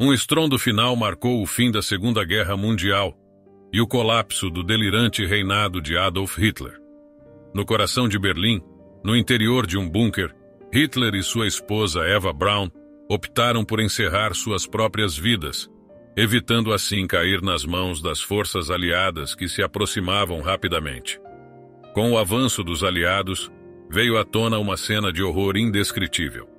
Um estrondo final marcou o fim da Segunda Guerra Mundial e o colapso do delirante reinado de Adolf Hitler. No coração de Berlim, no interior de um bunker, Hitler e sua esposa Eva Braun optaram por encerrar suas próprias vidas, evitando assim cair nas mãos das forças aliadas que se aproximavam rapidamente. Com o avanço dos aliados, veio à tona uma cena de horror indescritível.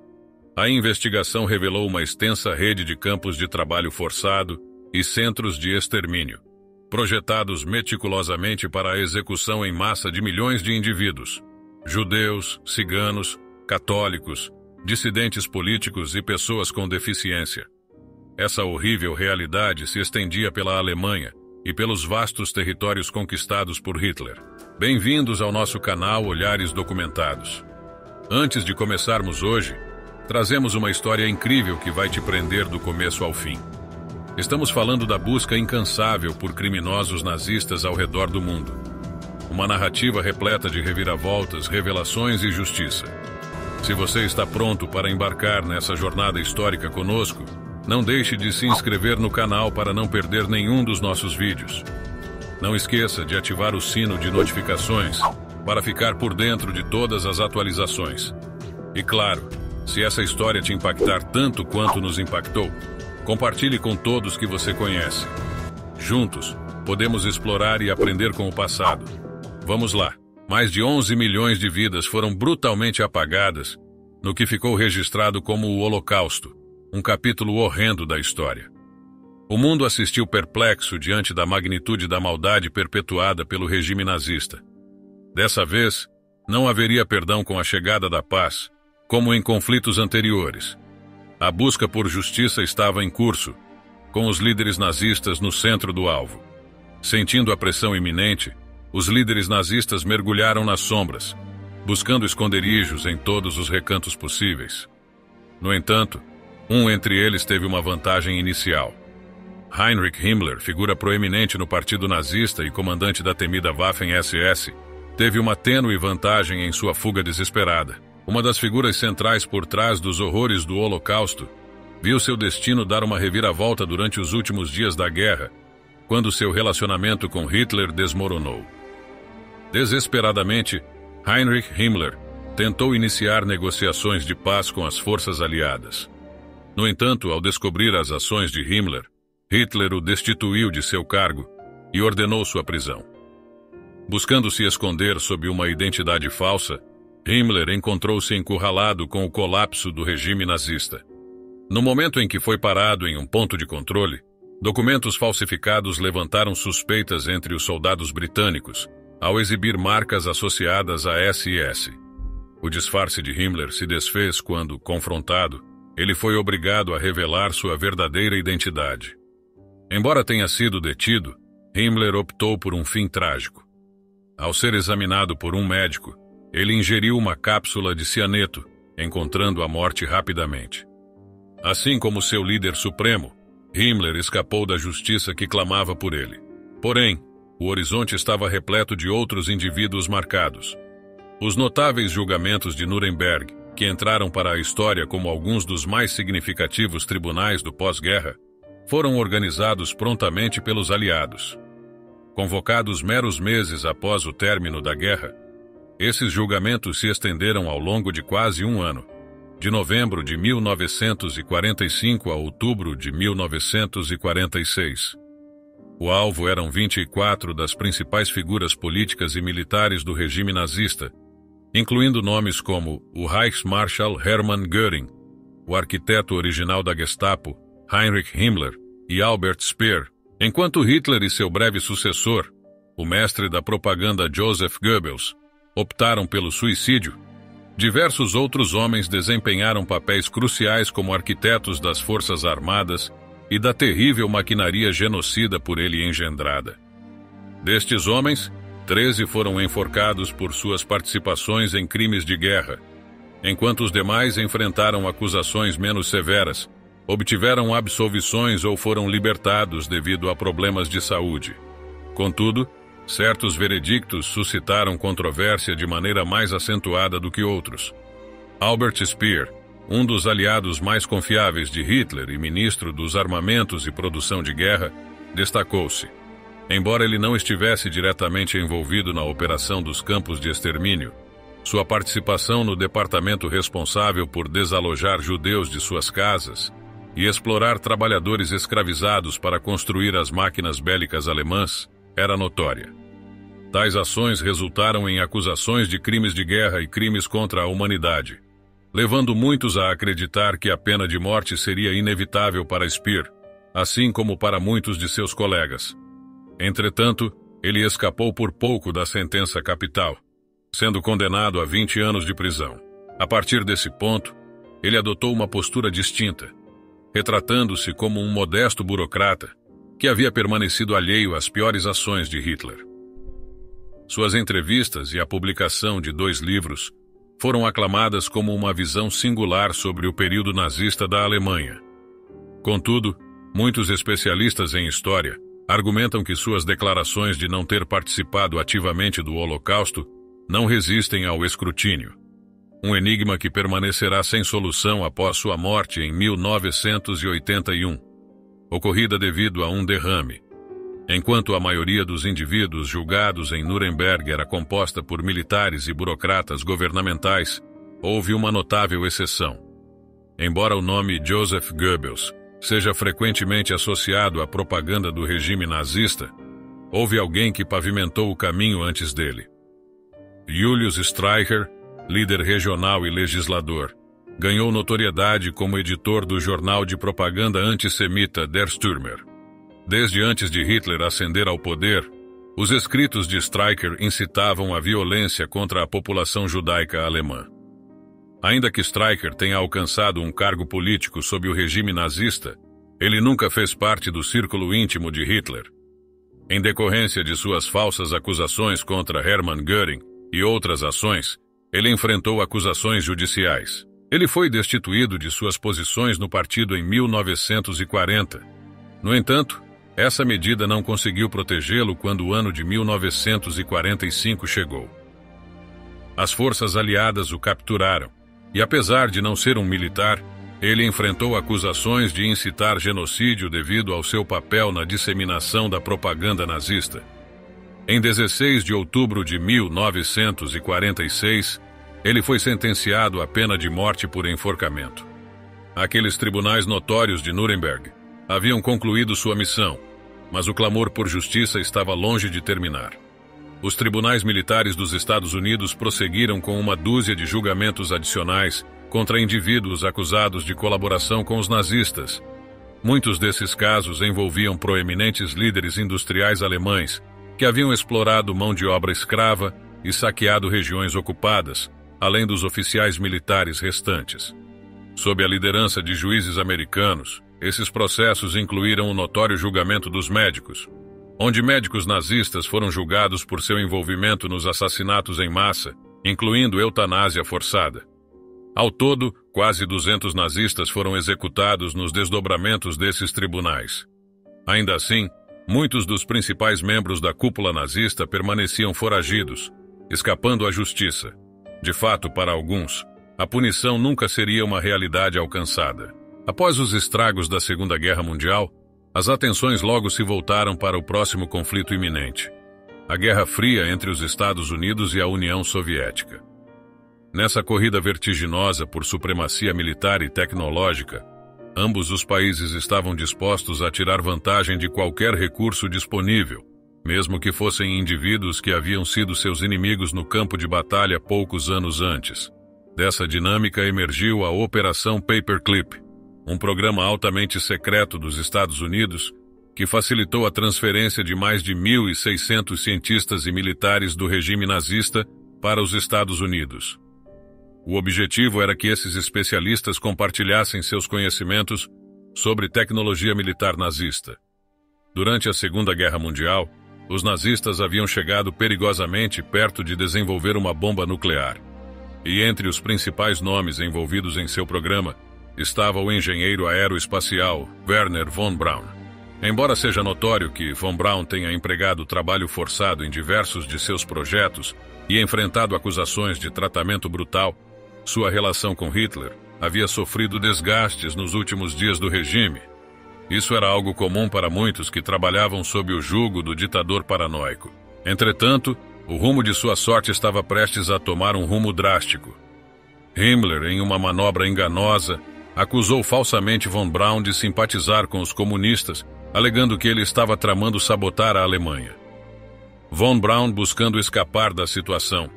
A investigação revelou uma extensa rede de campos de trabalho forçado e centros de extermínio, projetados meticulosamente para a execução em massa de milhões de indivíduos, judeus, ciganos, católicos, dissidentes políticos e pessoas com deficiência. Essa horrível realidade se estendia pela Alemanha e pelos vastos territórios conquistados por Hitler. Bem-vindos ao nosso canal Olhares Documentados. Antes de começarmos hoje, trazemos uma história incrível que vai te prender do começo ao fim. Estamos falando da busca incansável por criminosos nazistas ao redor do mundo. Uma narrativa repleta de reviravoltas, revelações e justiça. Se você está pronto para embarcar nessa jornada histórica conosco, não deixe de se inscrever no canal para não perder nenhum dos nossos vídeos. Não esqueça de ativar o sino de notificações para ficar por dentro de todas as atualizações. E claro, se essa história te impactar tanto quanto nos impactou, compartilhe com todos que você conhece. Juntos, podemos explorar e aprender com o passado. Vamos lá. Mais de 11 milhões de vidas foram brutalmente apagadas no que ficou registrado como o Holocausto, um capítulo horrendo da história. O mundo assistiu perplexo diante da magnitude da maldade perpetuada pelo regime nazista. Dessa vez, não haveria perdão com a chegada da paz, como em conflitos anteriores. A busca por justiça estava em curso, com os líderes nazistas no centro do alvo. Sentindo a pressão iminente, os líderes nazistas mergulharam nas sombras, buscando esconderijos em todos os recantos possíveis. No entanto, um entre eles teve uma vantagem inicial. Heinrich Himmler, figura proeminente no partido nazista e comandante da temida Waffen-SS, teve uma tênue vantagem em sua fuga desesperada. Uma das figuras centrais por trás dos horrores do Holocausto viu seu destino dar uma reviravolta durante os últimos dias da guerra, quando seu relacionamento com Hitler desmoronou. Desesperadamente, Heinrich Himmler tentou iniciar negociações de paz com as forças aliadas. No entanto, ao descobrir as ações de Himmler, Hitler o destituiu de seu cargo e ordenou sua prisão. Buscando se esconder sob uma identidade falsa, Himmler encontrou-se encurralado com o colapso do regime nazista. No momento em que foi parado em um ponto de controle, documentos falsificados levantaram suspeitas entre os soldados britânicos, ao exibir marcas associadas à SS. O disfarce de Himmler se desfez quando, confrontado, ele foi obrigado a revelar sua verdadeira identidade. Embora tenha sido detido, Himmler optou por um fim trágico. Ao ser examinado por um médico, ele ingeriu uma cápsula de cianeto, encontrando a morte rapidamente. Assim como seu líder supremo, Himmler escapou da justiça que clamava por ele. Porém, o horizonte estava repleto de outros indivíduos marcados. Os notáveis julgamentos de Nuremberg, que entraram para a história como alguns dos mais significativos tribunais do pós-guerra, foram organizados prontamente pelos aliados. Convocados meros meses após o término da guerra, esses julgamentos se estenderam ao longo de quase um ano, de novembro de 1945 a outubro de 1946. O alvo eram 24 das principais figuras políticas e militares do regime nazista, incluindo nomes como o Reichsmarschall Hermann Göring, o arquiteto original da Gestapo, Heinrich Himmler, e Albert Speer, enquanto Hitler e seu breve sucessor, o mestre da propaganda Joseph Goebbels, optaram pelo suicídio. Diversos outros homens desempenharam papéis cruciais como arquitetos das forças armadas e da terrível maquinaria genocida por ele engendrada. Destes homens, 13 foram enforcados por suas participações em crimes de guerra, enquanto os demais enfrentaram acusações menos severas, obtiveram absolvições ou foram libertados devido a problemas de saúde. Contudo, certos veredictos suscitaram controvérsia de maneira mais acentuada do que outros. Albert Speer, um dos aliados mais confiáveis de Hitler e ministro dos armamentos e produção de guerra, destacou-se. Embora ele não estivesse diretamente envolvido na operação dos campos de extermínio, sua participação no departamento responsável por desalojar judeus de suas casas e explorar trabalhadores escravizados para construir as máquinas bélicas alemãs era notória. Tais ações resultaram em acusações de crimes de guerra e crimes contra a humanidade, levando muitos a acreditar que a pena de morte seria inevitável para Speer, assim como para muitos de seus colegas. Entretanto, ele escapou por pouco da sentença capital, sendo condenado a 20 anos de prisão. A partir desse ponto, ele adotou uma postura distinta, retratando-se como um modesto burocrata que havia permanecido alheio às piores ações de Hitler. Suas entrevistas e a publicação de 2 livros foram aclamadas como uma visão singular sobre o período nazista da Alemanha. Contudo, muitos especialistas em história argumentam que suas declarações de não ter participado ativamente do Holocausto não resistem ao escrutínio, um enigma que permanecerá sem solução após sua morte em 1981, ocorrida devido a um derrame. Enquanto a maioria dos indivíduos julgados em Nuremberg era composta por militares e burocratas governamentais, houve uma notável exceção. Embora o nome Joseph Goebbels seja frequentemente associado à propaganda do regime nazista, houve alguém que pavimentou o caminho antes dele. Julius Streicher, líder regional e legislador, ganhou notoriedade como editor do jornal de propaganda antissemita Der Stürmer. Desde antes de Hitler ascender ao poder, os escritos de Streicher incitavam a violência contra a população judaica alemã. Ainda que Streicher tenha alcançado um cargo político sob o regime nazista, ele nunca fez parte do círculo íntimo de Hitler. Em decorrência de suas falsas acusações contra Hermann Göring e outras ações, ele enfrentou acusações judiciais. Ele foi destituído de suas posições no partido em 1940. No entanto, essa medida não conseguiu protegê-lo quando o ano de 1945 chegou. As forças aliadas o capturaram, e apesar de não ser um militar, ele enfrentou acusações de incitar genocídio devido ao seu papel na disseminação da propaganda nazista. Em 16 de outubro de 1946, ele foi sentenciado à pena de morte por enforcamento. Aqueles tribunais notórios de Nuremberg haviam concluído sua missão, mas o clamor por justiça estava longe de terminar. Os tribunais militares dos Estados Unidos prosseguiram com uma dúzia de julgamentos adicionais contra indivíduos acusados de colaboração com os nazistas. Muitos desses casos envolviam proeminentes líderes industriais alemães que haviam explorado mão de obra escrava e saqueado regiões ocupadas, além dos oficiais militares restantes. Sob a liderança de juízes americanos, esses processos incluíram o notório julgamento dos médicos, onde médicos nazistas foram julgados por seu envolvimento nos assassinatos em massa, incluindo eutanásia forçada. Ao todo, quase 200 nazistas foram executados nos desdobramentos desses tribunais. Ainda assim, muitos dos principais membros da cúpula nazista permaneciam foragidos, escapando à justiça. De fato, para alguns, a punição nunca seria uma realidade alcançada. Após os estragos da Segunda Guerra Mundial, as atenções logo se voltaram para o próximo conflito iminente, a Guerra Fria entre os Estados Unidos e a União Soviética. Nessa corrida vertiginosa por supremacia militar e tecnológica, ambos os países estavam dispostos a tirar vantagem de qualquer recurso disponível, mesmo que fossem indivíduos que haviam sido seus inimigos no campo de batalha poucos anos antes. Dessa dinâmica emergiu a Operação Paperclip, um programa altamente secreto dos Estados Unidos que facilitou a transferência de mais de 1.600 cientistas e militares do regime nazista para os Estados Unidos. O objetivo era que esses especialistas compartilhassem seus conhecimentos sobre tecnologia militar nazista. Durante a Segunda Guerra Mundial, os nazistas haviam chegado perigosamente perto de desenvolver uma bomba nuclear. E entre os principais nomes envolvidos em seu programa estava o engenheiro aeroespacial Werner von Braun. Embora seja notório que von Braun tenha empregado trabalho forçado em diversos de seus projetos e enfrentado acusações de tratamento brutal, sua relação com Hitler havia sofrido desgastes nos últimos dias do regime. Isso era algo comum para muitos que trabalhavam sob o jugo do ditador paranoico. Entretanto, o rumo de sua sorte estava prestes a tomar um rumo drástico. Himmler, em uma manobra enganosa, acusou falsamente von Braun de simpatizar com os comunistas, alegando que ele estava tramando sabotar a Alemanha. Von Braun, buscando escapar da situação,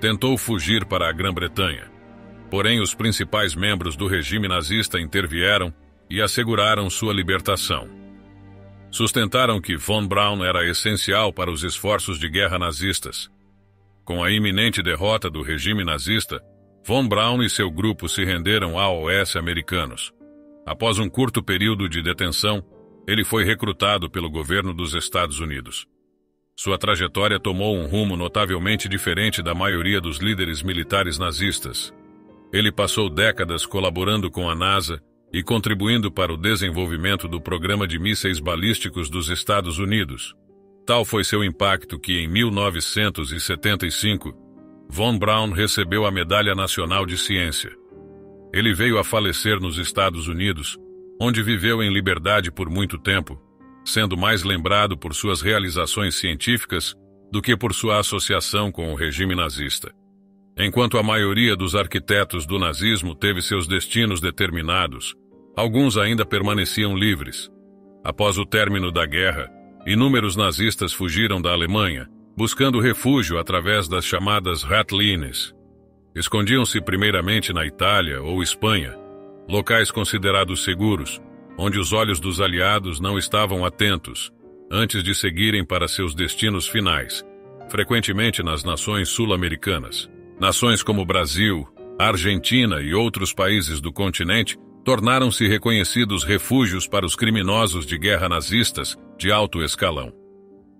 tentou fugir para a Grã-Bretanha. Porém, os principais membros do regime nazista intervieram e asseguraram sua libertação. Sustentaram que von Braun era essencial para os esforços de guerra nazistas. Com a iminente derrota do regime nazista, von Braun e seu grupo se renderam aos americanos. Após um curto período de detenção, ele foi recrutado pelo governo dos Estados Unidos. Sua trajetória tomou um rumo notavelmente diferente da maioria dos líderes militares nazistas. Ele passou décadas colaborando com a NASA e contribuindo para o desenvolvimento do programa de mísseis balísticos dos Estados Unidos. Tal foi seu impacto que, em 1975, von Braun recebeu a Medalha Nacional de Ciência. Ele veio a falecer nos Estados Unidos, onde viveu em liberdade por muito tempo, sendo mais lembrado por suas realizações científicas do que por sua associação com o regime nazista. Enquanto a maioria dos arquitetos do nazismo teve seus destinos determinados, alguns ainda permaneciam livres. Após o término da guerra, inúmeros nazistas fugiram da Alemanha, buscando refúgio através das chamadas Ratlines. Escondiam-se primeiramente na Itália ou Espanha, locais considerados seguros, onde os olhos dos aliados não estavam atentos, antes de seguirem para seus destinos finais, frequentemente nas nações sul-americanas. Nações como Brasil, Argentina e outros países do continente tornaram-se reconhecidos refúgios para os criminosos de guerra nazistas de alto escalão.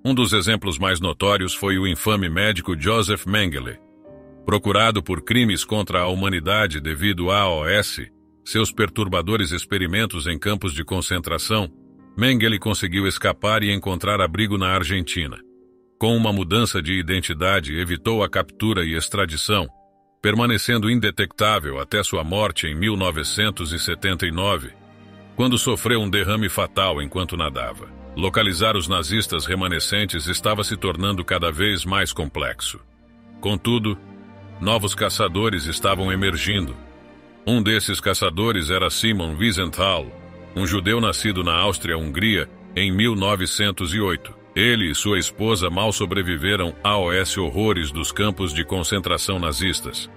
Um dos exemplos mais notórios foi o infame médico Josef Mengele. Procurado por crimes contra a humanidade devido aos seus perturbadores experimentos em campos de concentração, Mengele conseguiu escapar e encontrar abrigo na Argentina. Com uma mudança de identidade, evitou a captura e extradição, permanecendo indetectável até sua morte em 1979, quando sofreu um derrame fatal enquanto nadava. Localizar os nazistas remanescentes estava se tornando cada vez mais complexo. Contudo, novos caçadores estavam emergindo. Um desses caçadores era Simon Wiesenthal, um judeu nascido na Áustria-Hungria em 1908. Ele e sua esposa mal sobreviveram aos horrores dos campos de concentração nazistas.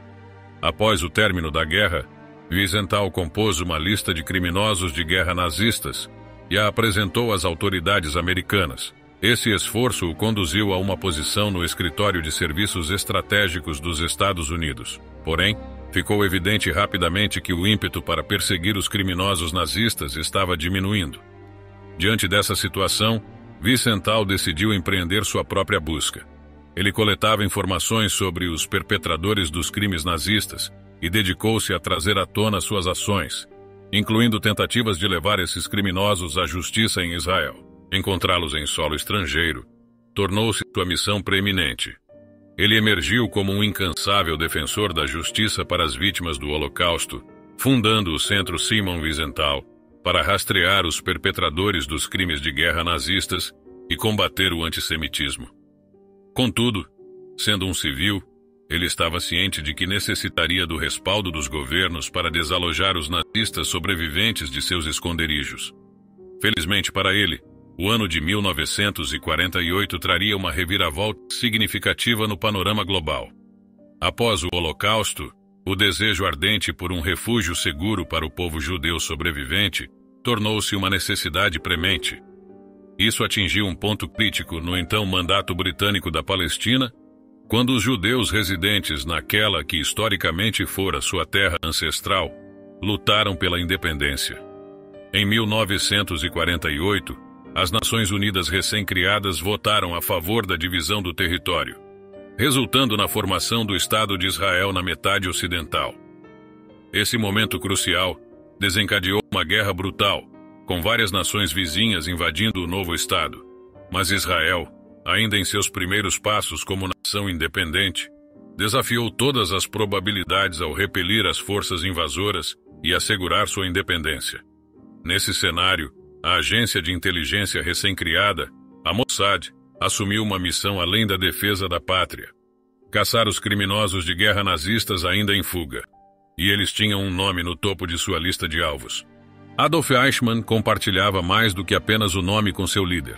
Após o término da guerra, Wiesenthal compôs uma lista de criminosos de guerra nazistas e a apresentou às autoridades americanas. Esse esforço o conduziu a uma posição no Escritório de Serviços Estratégicos dos Estados Unidos. Porém, ficou evidente rapidamente que o ímpeto para perseguir os criminosos nazistas estava diminuindo. Diante dessa situação, Wiesenthal decidiu empreender sua própria busca. Ele coletava informações sobre os perpetradores dos crimes nazistas e dedicou-se a trazer à tona suas ações, incluindo tentativas de levar esses criminosos à justiça em Israel. Encontrá-los em solo estrangeiro tornou-se sua missão preeminente. Ele emergiu como um incansável defensor da justiça para as vítimas do Holocausto, fundando o Centro Simon Wiesenthal para rastrear os perpetradores dos crimes de guerra nazistas e combater o antissemitismo. Contudo, sendo um civil, ele estava ciente de que necessitaria do respaldo dos governos para desalojar os nazistas sobreviventes de seus esconderijos. Felizmente para ele, o ano de 1948 traria uma reviravolta significativa no panorama global. Após o Holocausto, o desejo ardente por um refúgio seguro para o povo judeu sobrevivente tornou-se uma necessidade premente. Isso atingiu um ponto crítico no então mandato britânico da Palestina, quando os judeus residentes naquela que historicamente fora sua terra ancestral lutaram pela independência. Em 1948, as Nações Unidas recém-criadas votaram a favor da divisão do território, resultando na formação do Estado de Israel na metade ocidental. Esse momento crucial desencadeou uma guerra brutal, com várias nações vizinhas invadindo o novo Estado. Mas Israel, ainda em seus primeiros passos como nação independente, desafiou todas as probabilidades ao repelir as forças invasoras e assegurar sua independência. Nesse cenário, a agência de inteligência recém-criada, a Mossad, assumiu uma missão além da defesa da pátria: caçar os criminosos de guerra nazistas ainda em fuga. E eles tinham um nome no topo de sua lista de alvos. Adolf Eichmann compartilhava mais do que apenas o nome com seu líder.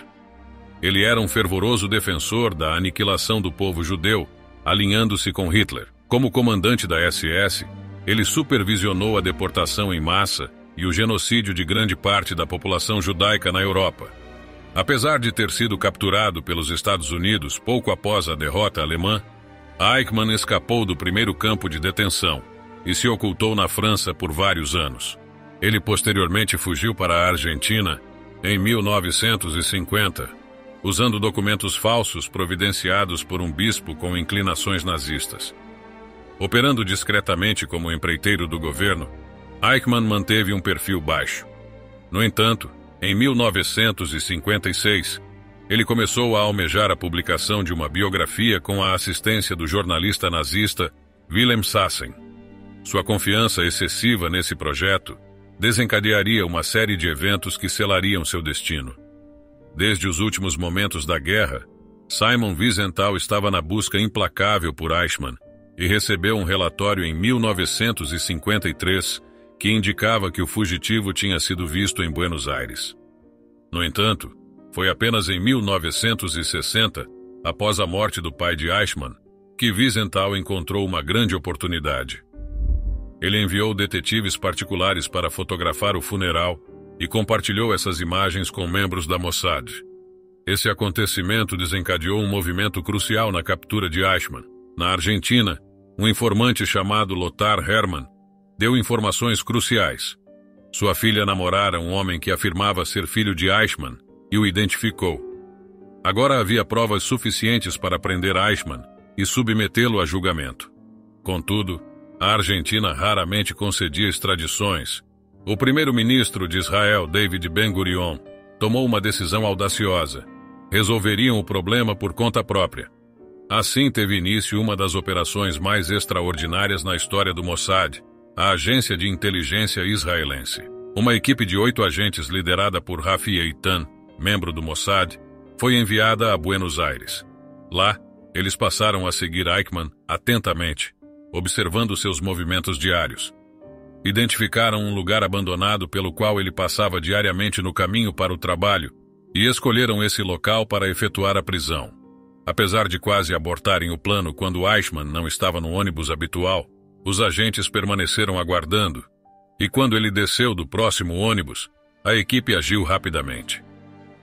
Ele era um fervoroso defensor da aniquilação do povo judeu, alinhando-se com Hitler. Como comandante da SS, ele supervisionou a deportação em massa e o genocídio de grande parte da população judaica na Europa. Apesar de ter sido capturado pelos Estados Unidos pouco após a derrota alemã, Eichmann escapou do primeiro campo de detenção e se ocultou na França por vários anos. Ele posteriormente fugiu para a Argentina em 1950, usando documentos falsos providenciados por um bispo com inclinações nazistas. Operando discretamente como empreiteiro do governo, Eichmann manteve um perfil baixo. No entanto, em 1956, ele começou a almejar a publicação de uma biografia com a assistência do jornalista nazista Wilhelm Sassen. Sua confiança excessiva nesse projeto desencadearia uma série de eventos que selariam seu destino. Desde os últimos momentos da guerra, Simon Wiesenthal estava na busca implacável por Eichmann e recebeu um relatório em 1953 que indicava que o fugitivo tinha sido visto em Buenos Aires. No entanto, foi apenas em 1960, após a morte do pai de Eichmann, que Wiesenthal encontrou uma grande oportunidade. Ele enviou detetives particulares para fotografar o funeral e compartilhou essas imagens com membros da Mossad. Esse acontecimento desencadeou um movimento crucial na captura de Eichmann. Na Argentina, um informante chamado Lothar Hermann deu informações cruciais. Sua filha namorara um homem que afirmava ser filho de Eichmann e o identificou. Agora havia provas suficientes para prender Eichmann e submetê-lo a julgamento. Contudo, a Argentina raramente concedia extradições. O primeiro-ministro de Israel, David Ben-Gurion, tomou uma decisão audaciosa. Resolveriam o problema por conta própria. Assim teve início uma das operações mais extraordinárias na história do Mossad, a Agência de Inteligência Israelense. Uma equipe de 8 agentes liderada por Rafi Eitan, membro do Mossad, foi enviada a Buenos Aires. Lá, eles passaram a seguir Eichmann atentamente, observando seus movimentos diários. Identificaram um lugar abandonado pelo qual ele passava diariamente no caminho para o trabalho e escolheram esse local para efetuar a prisão. Apesar de quase abortarem o plano quando Eichmann não estava no ônibus habitual, os agentes permaneceram aguardando, e quando ele desceu do próximo ônibus, a equipe agiu rapidamente.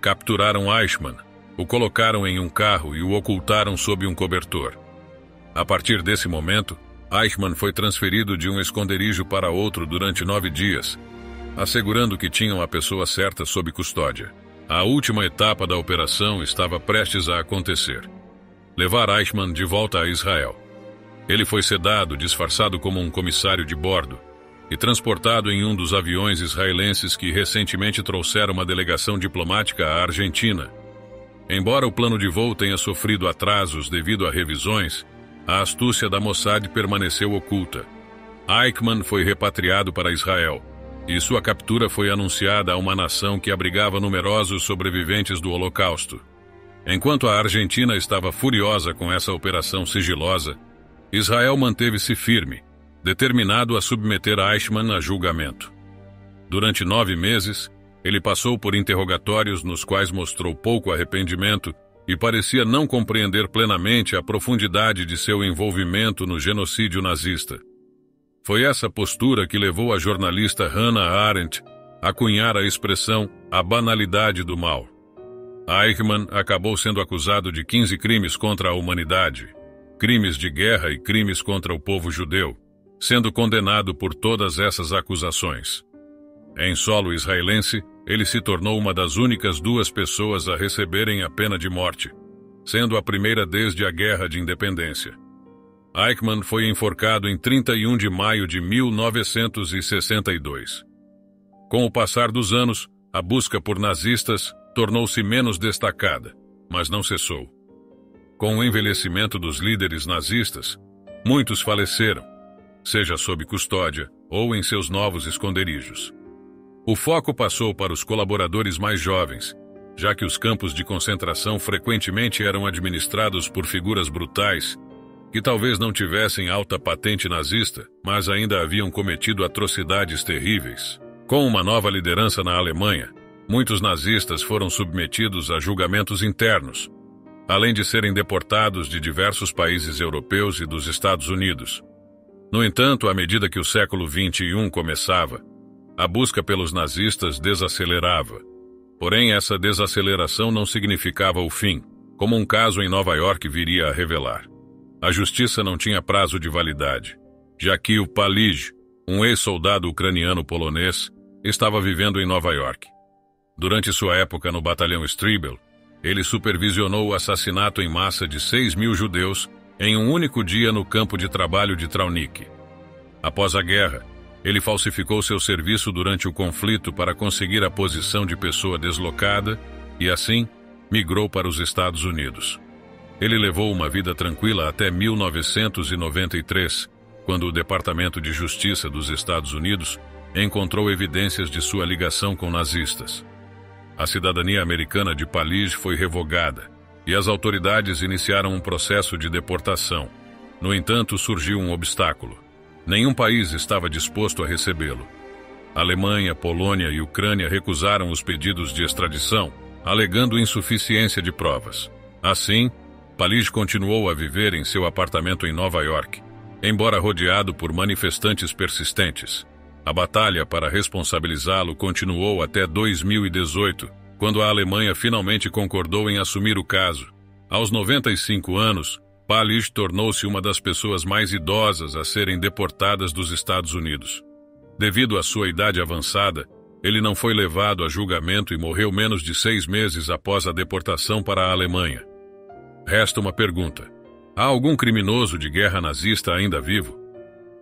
Capturaram Eichmann, o colocaram em um carro e o ocultaram sob um cobertor. A partir desse momento, Eichmann foi transferido de um esconderijo para outro durante 9 dias, assegurando que tinham a pessoa certa sob custódia. A última etapa da operação estava prestes a acontecer: levar Eichmann de volta a Israel. Ele foi sedado, disfarçado como um comissário de bordo, e transportado em um dos aviões israelenses que recentemente trouxeram uma delegação diplomática à Argentina. Embora o plano de voo tenha sofrido atrasos devido a revisões, a astúcia da Mossad permaneceu oculta. Eichmann foi repatriado para Israel, e sua captura foi anunciada a uma nação que abrigava numerosos sobreviventes do Holocausto. Enquanto a Argentina estava furiosa com essa operação sigilosa, Israel manteve-se firme, determinado a submeter Eichmann a julgamento. Durante 9 meses, ele passou por interrogatórios nos quais mostrou pouco arrependimento e parecia não compreender plenamente a profundidade de seu envolvimento no genocídio nazista. Foi essa postura que levou a jornalista Hannah Arendt a cunhar a expressão "a banalidade do mal". Eichmann acabou sendo acusado de 15 crimes contra a humanidade, crimes de guerra e crimes contra o povo judeu, sendo condenado por todas essas acusações. Em solo israelense, ele se tornou uma das únicas 2 pessoas a receberem a pena de morte, sendo a primeira desde a Guerra de Independência. Eichmann foi enforcado em 31 de maio de 1962. Com o passar dos anos, a busca por nazistas tornou-se menos destacada, mas não cessou. Com o envelhecimento dos líderes nazistas, muitos faleceram, seja sob custódia, ou em seus novos esconderijos. O foco passou para os colaboradores mais jovens, já que os campos de concentração frequentemente eram administrados por figuras brutais que talvez não tivessem alta patente nazista, mas ainda haviam cometido atrocidades terríveis. Com uma nova liderança na Alemanha, muitos nazistas foram submetidos a julgamentos internos, além de serem deportados de diversos países europeus e dos Estados Unidos. No entanto, à medida que o século XXI começava, a busca pelos nazistas desacelerava. Porém, essa desaceleração não significava o fim, como um caso em Nova York viria a revelar. A justiça não tinha prazo de validade, já que o Palij, um ex-soldado ucraniano-polonês, estava vivendo em Nova York. Durante sua época no batalhão Stribel, ele supervisionou o assassinato em massa de 6.000 judeus em um único dia no campo de trabalho de Trauniki. Após a guerra, ele falsificou seu serviço durante o conflito para conseguir a posição de pessoa deslocada e, assim, migrou para os Estados Unidos. Ele levou uma vida tranquila até 1993, quando o Departamento de Justiça dos Estados Unidos encontrou evidências de sua ligação com nazistas. A cidadania americana de Palij foi revogada e as autoridades iniciaram um processo de deportação. No entanto, surgiu um obstáculo. Nenhum país estava disposto a recebê-lo. Alemanha, Polônia e Ucrânia recusaram os pedidos de extradição, alegando insuficiência de provas. Assim, Palij continuou a viver em seu apartamento em Nova York, embora rodeado por manifestantes persistentes. A batalha para responsabilizá-lo continuou até 2018, quando a Alemanha finalmente concordou em assumir o caso. Aos 95 anos, Palij tornou-se uma das pessoas mais idosas a serem deportadas dos Estados Unidos. Devido à sua idade avançada, ele não foi levado a julgamento e morreu menos de 6 meses após a deportação para a Alemanha. Resta uma pergunta: há algum criminoso de guerra nazista ainda vivo?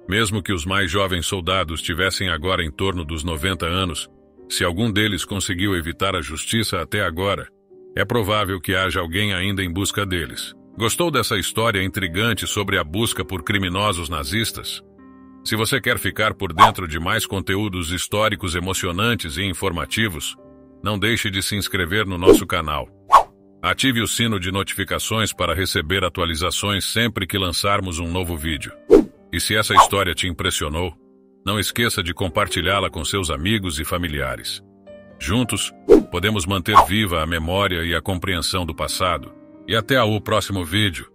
Mesmo que os mais jovens soldados tivessem agora em torno dos 90 anos, se algum deles conseguiu evitar a justiça até agora, é provável que haja alguém ainda em busca deles. Gostou dessa história intrigante sobre a busca por criminosos nazistas? Se você quer ficar por dentro de mais conteúdos históricos emocionantes e informativos, não deixe de se inscrever no nosso canal. Ative o sino de notificações para receber atualizações sempre que lançarmos um novo vídeo. E se essa história te impressionou, não esqueça de compartilhá-la com seus amigos e familiares. Juntos, podemos manter viva a memória e a compreensão do passado. E até o próximo vídeo.